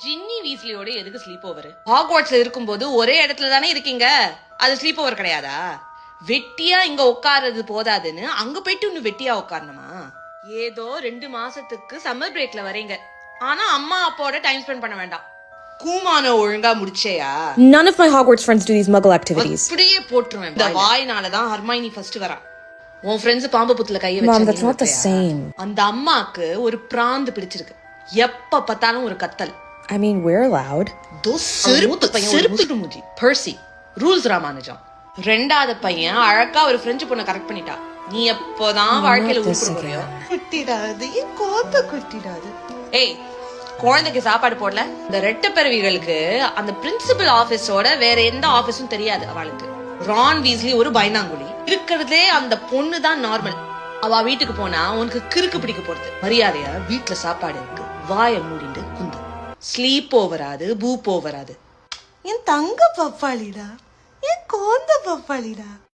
ஜின்னி வீஸ்லியோட எதுக்கு sleep over? ஹாக்வார்ட்ஸ்ல இருக்கும்போது ஒரே இடத்துல தானே இருக்கீங்க, அது ஸ்லீப் ஓவர் கிடையாதா? வெட்டியா இங்க உட்கார்றது போதாதுன்னு அங்க போயிட்டு இன்னும் வெட்டியா உட்காரணுமா? ஏதோ 2 மாசத்துக்கு சம்மர் பிரேக்ல வரீங்க, ஆனா அம்மா அப்பாவோட டைம் ஸ்பெண்ட் பண்ண வேண்டாம். கூமான ஒழுங்கா முடிச்சேயா? None of my Hogwarts friends do these muggle activities. அப்படியே போட்டுருவேன். இந்த வாயினாலதான் ஹர்மைனி ஃபர்ஸ்ட் வரா. உன் ஃப்ரெண்ட்ஸ் பாம்பு புத்துல கைய Mom, வச்சு that's not the same. அந்த அம்மாக்கு ஒரு பிராந்து பிடிச்சிருக்கு. எப்ப பார்த்தாலும் ஒரு கத்தல். I mean, we're loud. செருப்பு மூஞ்சி பர்சி ரூல்ஸ் ராமானுஜம். ரெண்டாவது பையன் அழகா ஒரு பிரெஞ்சு பொண்ணை கரெக்ட் பண்ணிட்டா. நீ எப்போதான் வாழ்க்கையில உருப்பிடுறியோ குட்டிடாது, கோத்த குட்டிடாது. ஏய், குழந்தைக்கு சாப்பாடு போடல. இந்த ரெட்ட பிறவிகளுக்கு அந்த பிரின்சிபல் ஆபீஸோட வேற எந்த ஆபீஸும் தெரியாது அவளுக்கு. ரான் வீஸ்லி ஒரு பயந்தாங்குழி இருக்கிறதே அந்த பொண்ணு தான் நார்மல். அவ வீட்டுக்கு போனா உனக்கு கிறுக்கு பிடிக்க போறது. மரியாதையா வீட்டுல சாப்பாடு இருக்கு, வாய மூடிட்டு குந்து. ஸ்லீப் ஓவராது, பூப் ஓவராது. என் தங்க பப்பாளிடா, என் கோந்த பப்பாளிடா.